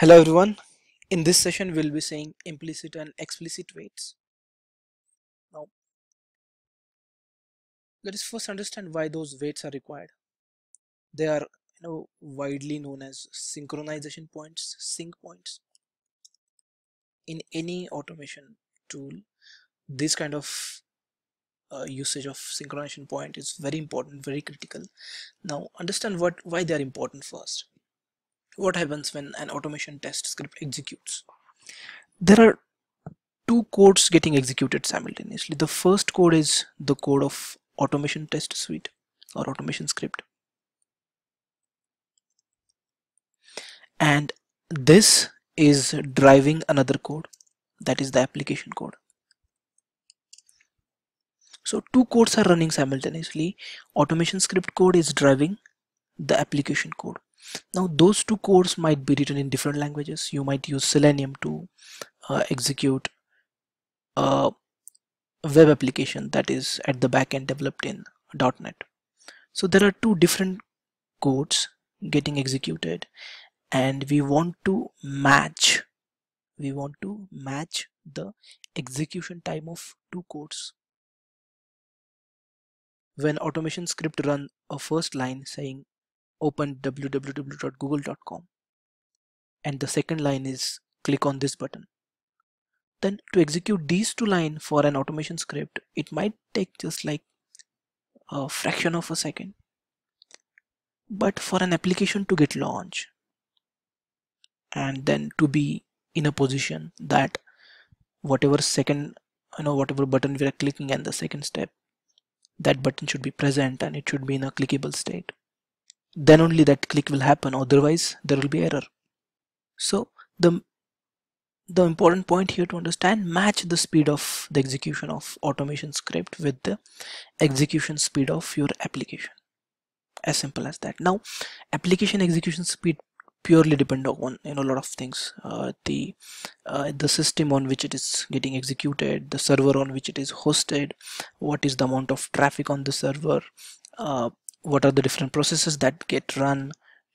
Hello everyone. In this session we'll be saying implicit and explicit waits. Now let us first understand why those waits are required. They are widely known as synchronization points, sync points. In any automation tool, this kind of usage of synchronization point is very important, very critical. Now understand why they are important first. What happens when an automation test script executes? There are two codes getting executed simultaneously. The first code is the code of automation test suite or automation script, and this is driving another code, that is the application code. So two codes are running simultaneously. Automation script code is driving the application code. Now those two codes might be written in different languages. You might use Selenium to execute a web application that is at the back end developed in .NET. So there are two different codes getting executed, and we want to match the execution time of two codes. When automation script run a first line saying open www.google.com and the second line is click on this button, then to execute these two lines for an automation script, it might take just like a fraction of a second. But for an application to get launched and then to be in a position that whatever button we are clicking and the second step, that button should be present and it should be in a clickable state, then only that click will happen, otherwise there will be error. So the important point here to understand, match the speed of the execution of automation script with the execution speed of your application. As simple as that. Now application execution speed purely depend on a lot of things, the system on which it is getting executed, the server on which it is hosted, what is the amount of traffic on the server, what are the different processes that get run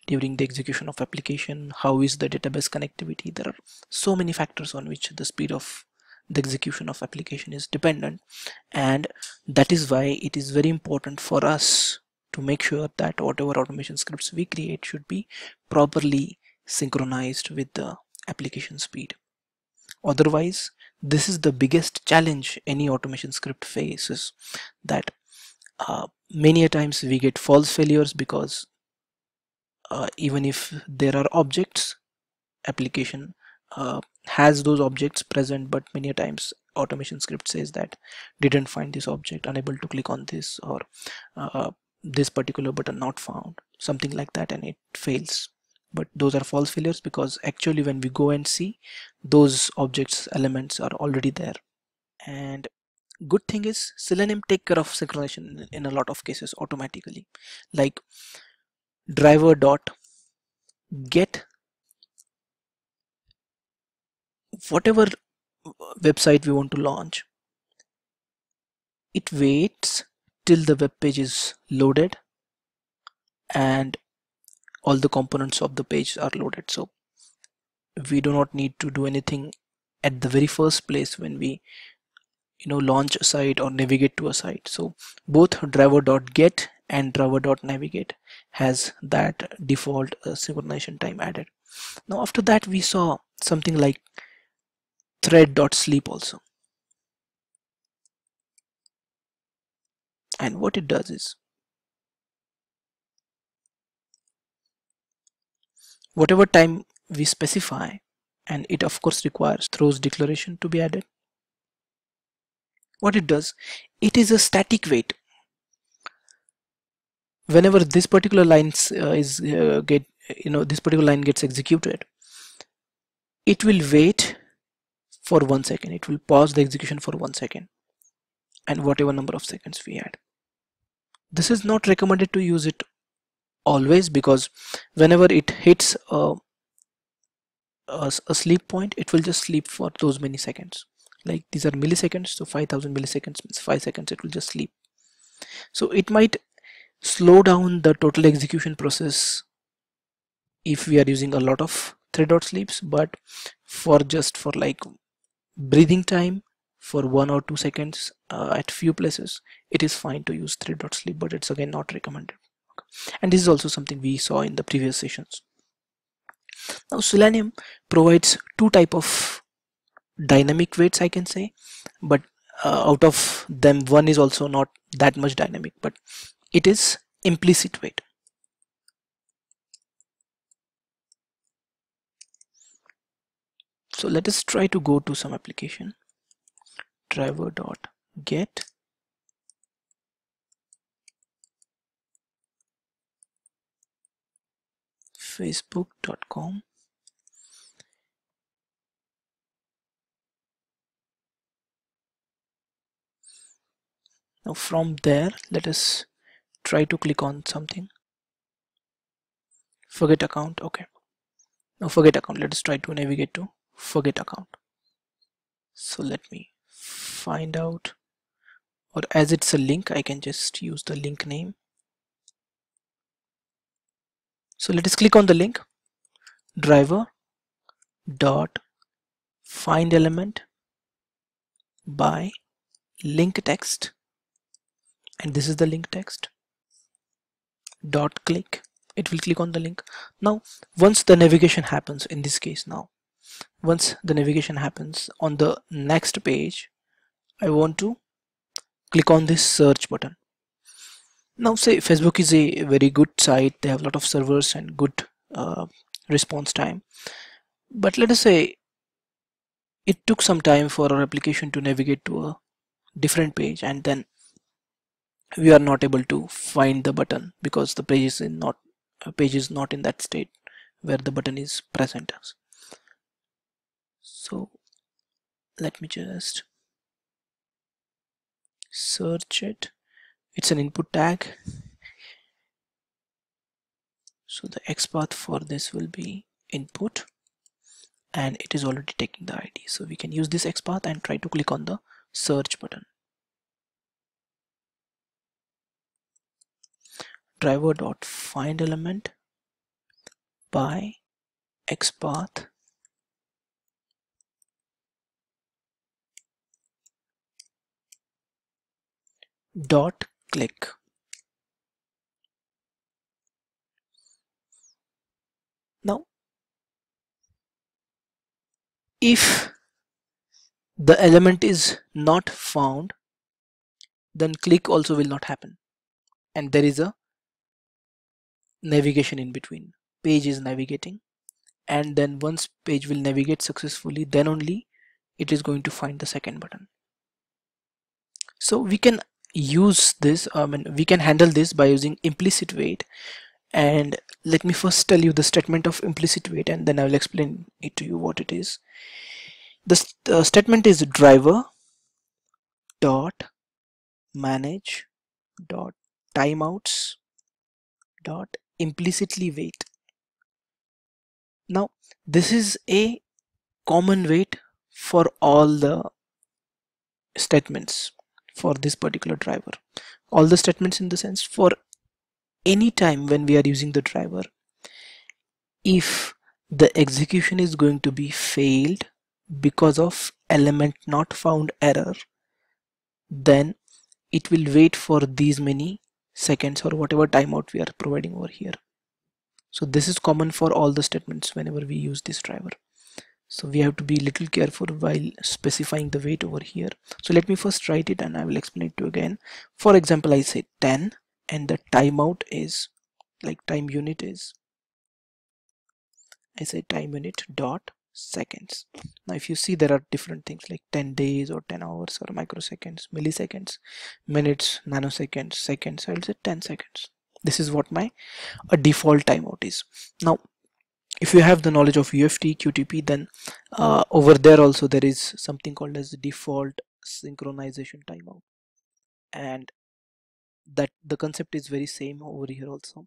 during the execution of application, how is the database connectivity. There are so many factors on which the speed of the execution of application is dependent, and that is why it is very important for us to make sure that whatever automation scripts we create should be properly synchronized with the application speed. Otherwise, this is the biggest challenge any automation script faces, that many a times we get false failures because even if there are objects, application has those objects present, but many a times automation script says that didn't find this object, unable to click on this, or this particular button not found, something like that, and it fails. But those are false failures because actually when we go and see, those objects elements are already there. And good thing is Selenium take care of synchronization in a lot of cases automatically, like driver dot get whatever website we want to launch. It waits till the web page is loaded and all the components of the page are loaded. So we do not need to do anything at the very first place when we launch a site or navigate to a site. So both driver.get and driver.navigate has that default synchronization time added. Now after that we saw something like thread.sleep also, and what it does is whatever time we specify, and it of course requires throws declaration to be added. What it does, it is a static wait. Whenever this particular line this particular line gets executed, it will wait for 1 second. It will pause the execution for 1 second, and whatever number of seconds we add. This is not recommended to use it always, because whenever it hits a sleep point, it will just sleep for those many seconds. Like these are milliseconds, so 5000 milliseconds means 5 seconds it will just sleep. So it might slow down the total execution process if we are using a lot of three dot sleeps, but for just for like breathing time for 1 or 2 seconds at few places, it is fine to use three dot sleep, but it's again not recommended. And this is also something we saw in the previous sessions. Now Selenium provides two type of dynamic weights, I can say, but out of them one is also not that much dynamic, but it is implicit weight. So let us try to go to some application. Driver.get facebook.com. Now from there, let us try to click on something. Forget account. Okay. Now forget account. Let us try to navigate to forget account. So let me find out, or as it's a link, I can just use the link name. So let us click on the link, driver dot find element by link text, and this is the link text dot click. It will click on the link. Now once the navigation happens, in this case, now once the navigation happens on the next page, I want to click on this search button. Now say Facebook is a very good site, they have a lot of servers and good response time, but let us say it took some time for our application to navigate to a different page, and then we are not able to find the button because the page is not in that state where the button is present. So let me just search it. It's an input tag, so the XPath for this will be input, and it is already taking the ID, so we can use this XPath and try to click on the search button. Driver dot find element by XPath dot click. Now if the element is not found, then click also will not happen, and there is a navigation in between. Page is navigating, and then once page will navigate successfully, then only it is going to find the second button. So we can use this, we can handle this by using implicit wait. And let me first tell you the statement of implicit wait, and then I will explain it to you what it is. The statement is driver dot manage dot timeouts dot implicitly wait. Now this is a common wait for all the statements for this particular driver. All the statements in the sense, for any time when we are using the driver, if the execution is going to be failed because of element not found error, then it will wait for these many seconds or whatever timeout we are providing over here. So this is common for all the statements whenever we use this driver. So we have to be little careful while specifying the wait over here. So let me first write it and I will explain it to you again. For example, I say 10 and the timeout is, like time unit is, I say time unit dot seconds. Now if you see, there are different things like 10 days or 10 hours or microseconds, milliseconds, minutes, nanoseconds, seconds. I'll say 10 seconds. This is what my default timeout is. Now if you have the knowledge of UFT, QTP, then over there also there is something called as default synchronization timeout, and that the concept is very same over here also.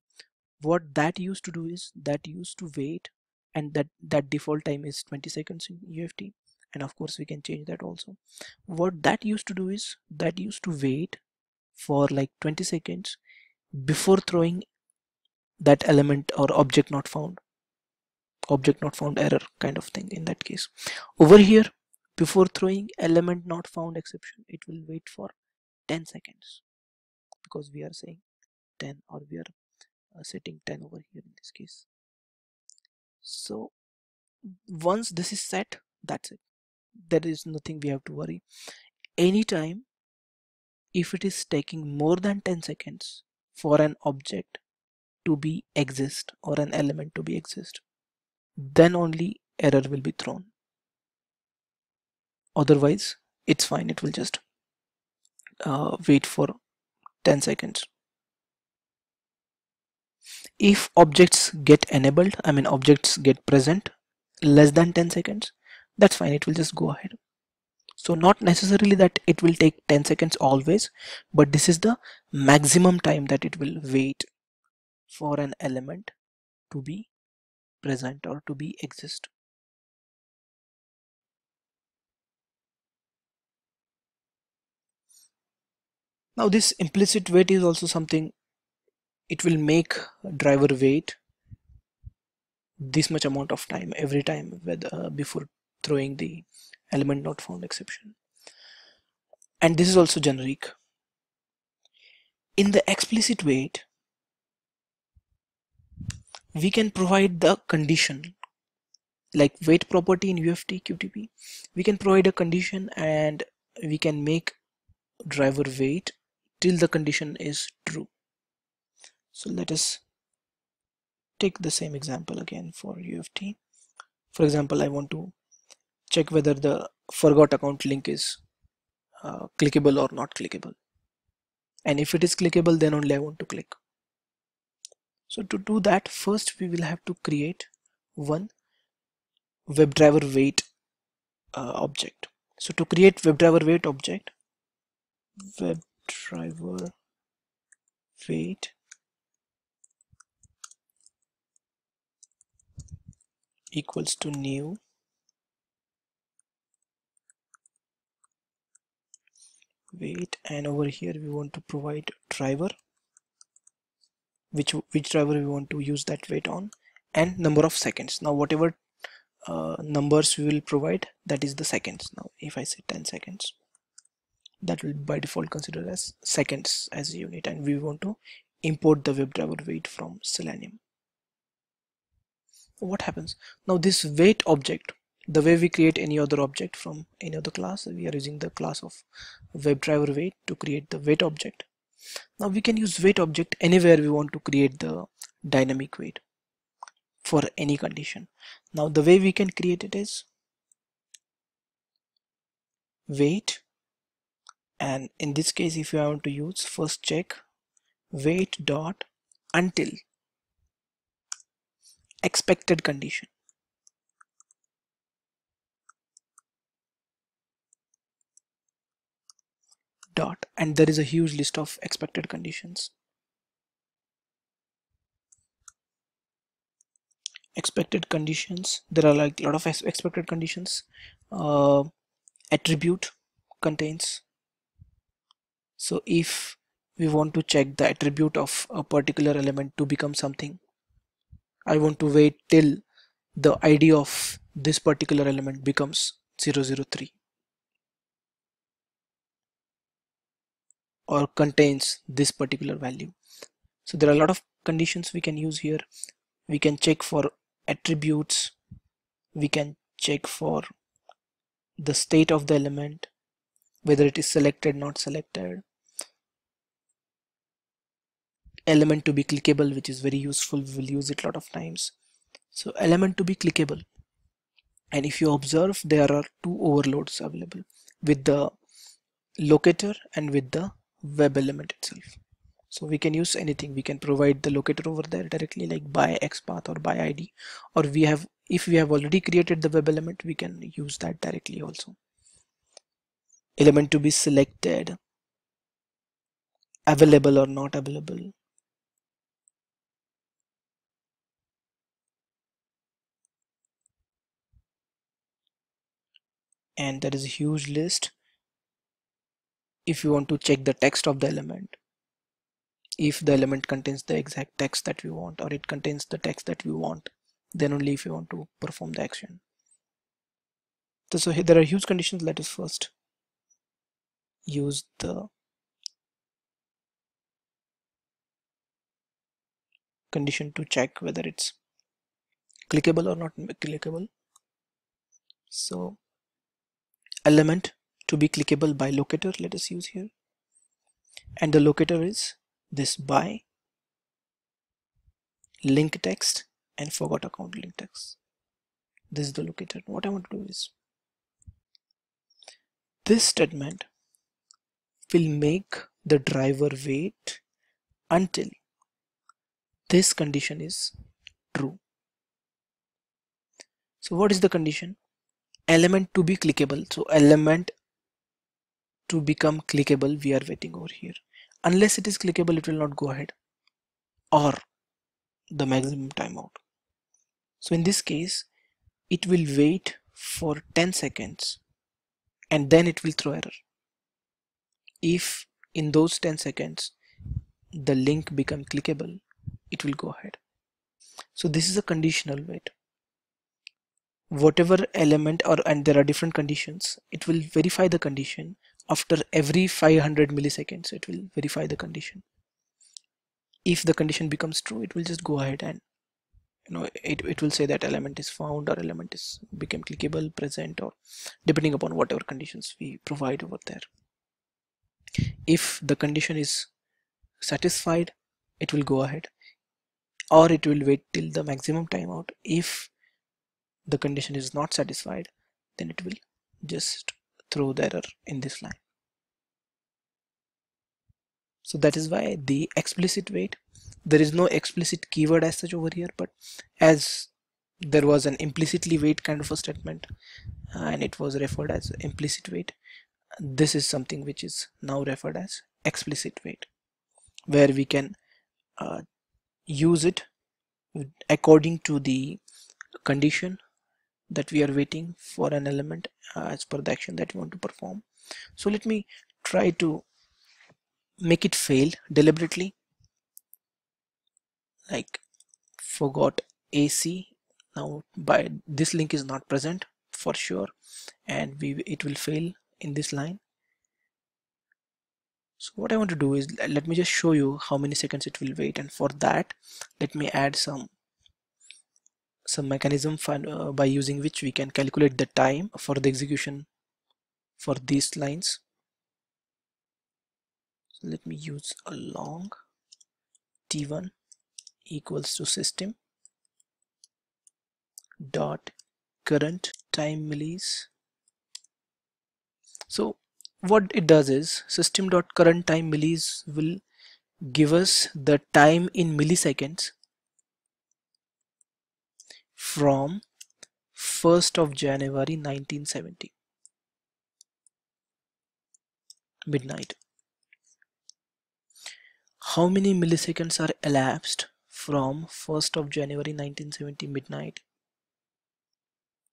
What that used to do is that used to wait, and that default time is 20 seconds in UFT, and of course we can change that also. What that used to do is that used to wait for like 20 seconds before throwing that element or object not found object not found error kind of thing in that case. Over here, before throwing element not found exception, it will wait for 10 seconds because we are saying 10, or we are setting 10 over here in this case. So once this is set, that's it. There is nothing we have to worry. Anytime if it is taking more than 10 seconds for an object to be exist or an element to be exist, then only error will be thrown. Otherwise it's fine, it will just wait for 10 seconds. If objects get enabled, I mean objects get present less than 10 seconds, that's fine, it will just go ahead. So not necessarily that it will take 10 seconds always, but this is the maximum time that it will wait for an element to be present or to be exist. Now this implicit wait is also something, it will make driver wait this much amount of time every time before throwing the element not found exception. And this is also generic. In the explicit wait, we can provide the condition like wait property in UFT QTP. We can provide a condition and we can make driver wait till the condition is true. So let us take the same example again for UFT. For example, I want to check whether the forgot account link is clickable or not clickable, and if it is clickable, then only I want to click. So to do that, first we will have to create one WebDriver wait object. So to create WebDriver wait object, WebDriver wait equals to new wait, and over here we want to provide driver, which driver we want to use that wait on, and number of seconds. Now whatever numbers we will provide, that is the seconds. Now if I say 10 seconds, that will by default consider as seconds as a unit, and we want to import the WebDriver wait from Selenium. What happens now? This wait object, the way we create any other object from any other class, we are using the class of WebDriver wait to create the wait object. Now we can use wait object anywhere we want to create the dynamic wait for any condition. Now the way we can create it is wait, and in this case if you want to use, first check wait dot until expected condition dot, and there is a huge list of expected conditions. Expected conditions, there are like a lot of expected conditions. Attribute contains, so if we want to check the attribute of a particular element to become something, I want to wait till the ID of this particular element becomes 003 or contains this particular value. So there are a lot of conditions we can use here. We can check for attributes, we can check for the state of the element, whether it is selected, not selected, element to be clickable, which is very useful, we will use it a lot of times. So element to be clickable, and if you observe, there are two overloads available with the locator and with the web element itself. So we can use anything, we can provide the locator over there directly like by XPath or by ID, or we have, if we have already created the web element, we can use that directly also. Element to be selected, available or not available, and there is a huge list. If you want to check the text of the element, if the element contains the exact text that we want or it contains the text that we want, then only if you want to perform the action. So here there are huge conditions. Let us first use the condition to check whether it's clickable or not clickable. So element to be clickable by locator, let us use here, and the locator is this by link text and forgot account link text. This is the locator. What I want to do is this statement will make the driver wait until this condition is true. So what is the condition? Element to be clickable. So element to become clickable, we are waiting over here. Unless it is clickable, it will not go ahead, or the maximum timeout. So in this case, it will wait for 10 seconds and then it will throw error. If in those 10 seconds the link become clickable, it will go ahead. So this is a conditional wait. Whatever element, and there are different conditions, it will verify the condition after every 500 milliseconds. It will verify the condition. If the condition becomes true, it will just go ahead and it will say that element is found, or element is become clickable, present, or depending upon whatever conditions we provide over there. If the condition is satisfied, it will go ahead, or it will wait till the maximum timeout. If the condition is not satisfied, then it will just throw the error in this line. So that is why the explicit wait, there is no explicit keyword as such over here, but as there was an implicitly wait kind of a statement and it was referred as implicit wait, this is something which is now referred as explicit wait, where we can use it according to the condition that we are waiting for an element as per the action that we want to perform. So let me try to make it fail deliberately, like forgot AC. Now by this link is not present for sure, and it will fail in this line. So what I want to do is, let me just show you how many seconds it will wait, and for that let me add some mechanism by using which we can calculate the time for the execution for these lines. So let me use a long t1 equals to system dot current time millis. So what it does is, system dot current time millis will give us the time in milliseconds from 1st of January 1970 midnight. How many milliseconds are elapsed from 1st of January 1970 midnight?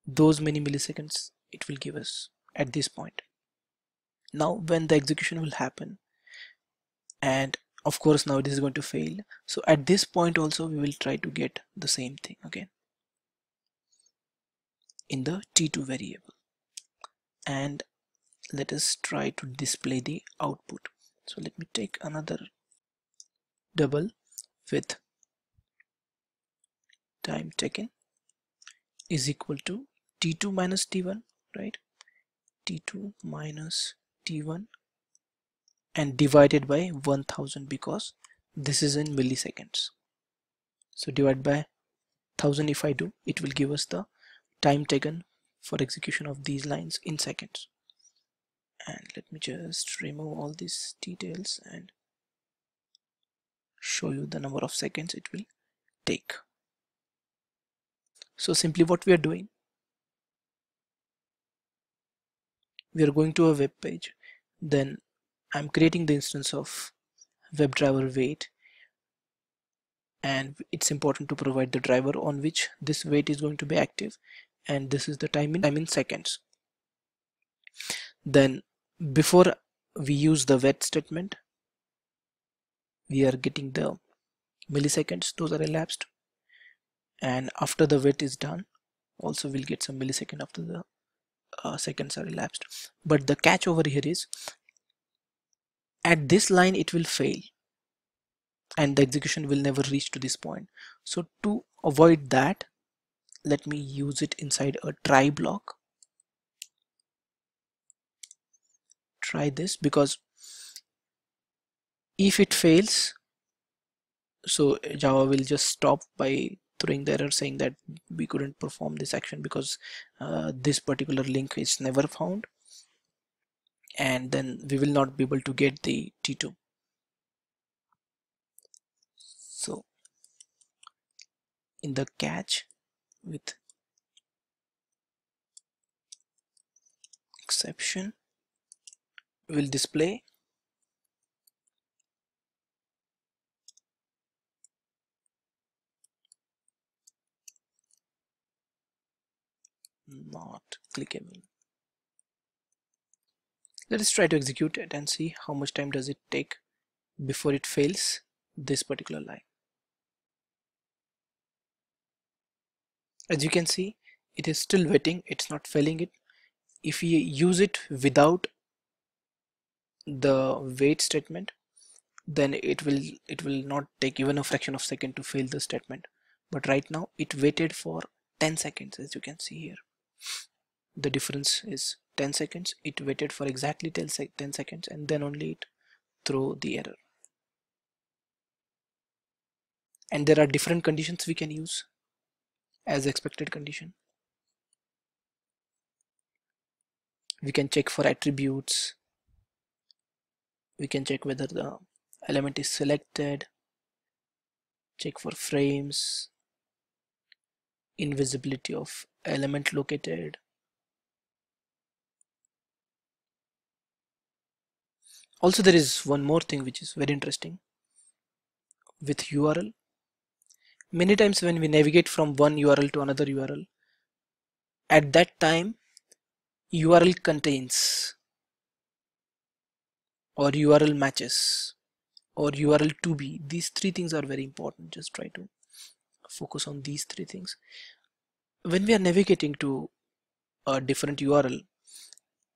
Those many milliseconds it will give us at this point. Now when the execution will happen, and of course now this is going to fail, so at this point also we will try to get the same thing again in the t2 variable, and let us try to display the output. So let me take another double with time taken is equal to t2 minus t1, right? t2 minus t1 and divided by 1000, because this is in milliseconds. So divide by 1000 if I do, it will give us the time taken for execution of these lines in seconds. And let me just remove all these details and show you the number of seconds it will take. So simply what we are doing, we are going to a web page, then I'm creating the instance of WebDriver wait, and it's important to provide the driver on which this wait is going to be active, and this is the time in seconds. Then before we use the wait statement, we are getting the milliseconds, those are elapsed, and after the wait is done, also we'll get some millisecond after the seconds are elapsed. But the catch over here is at this line it will fail and the execution will never reach to this point. So to avoid that, let me use it inside a try block. Try this, because if it fails, so Java will just stop by throwing the error saying that we couldn't perform this action because this particular link is never found, and then we will not be able to get the T2. So in the catch with exception, will display not clickable. Let us try to execute it and see how much time does it take before it fails this particular line. As you can see, it is still waiting, it's not failing it. If we use it without the wait statement, then it will not take even a fraction of a second to fail the statement. But right now it waited for 10 seconds. As you can see here, the difference is 10 seconds. It waited for exactly 10 seconds, and then only it threw the error. And there are different conditions we can use as expected condition. We can check for attributes, we can check whether the element is selected, check for frames, invisibility of element located. Also, there is one more thing which is very interesting with URL. Many times when we navigate from one URL to another URL, at that time URL contains or URL matches or URL to be, these three things are very important. Just try to focus on these three things. When we are navigating to a different URL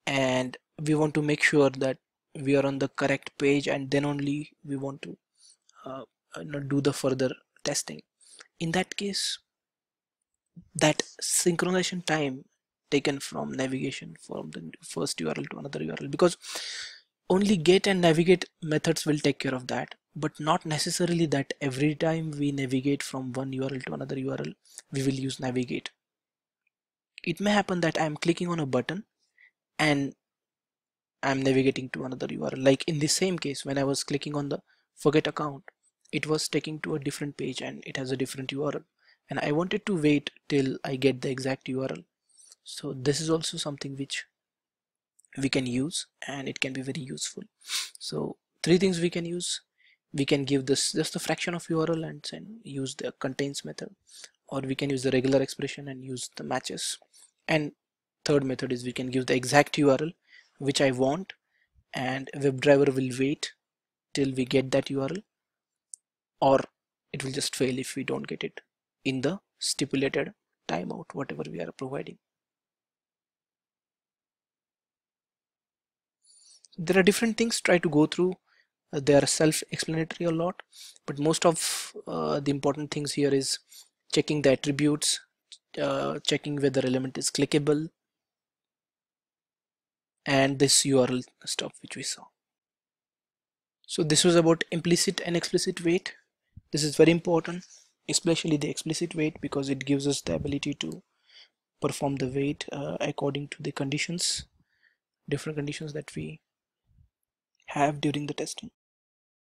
and we want to make sure that we are on the correct page, and then only we want to do the further testing. In that case, that synchronization time taken from navigation from the first URL to another URL, because only get and navigate methods will take care of that, but not necessarily that every time we navigate from one URL to another URL we will use navigate. It may happen that I'm clicking on a button and I'm navigating to another URL. Like in the same case, when I was clicking on the forget account, it was taking to a different page and it has a different URL, and I wanted to wait till I get the exact URL. So this is also something which we can use, and it can be very useful. So three things we can use. We can give this just a fraction of URL and use the contains method, or we can use the regular expression and use the matches. And third method is we can give the exact URL which I want, and WebDriver will wait till we get that URL, or it will just fail if we don't get it in the stipulated timeout whatever we are providing. There are different things, try to go through. They are self-explanatory a lot, but most of the important things here is checking the attributes, checking whether element is clickable, and this URL stuff which we saw. So this was about implicit and explicit wait. This is very important, especially the explicit wait, because it gives us the ability to perform the wait according to the conditions, different conditions that we have during the testing.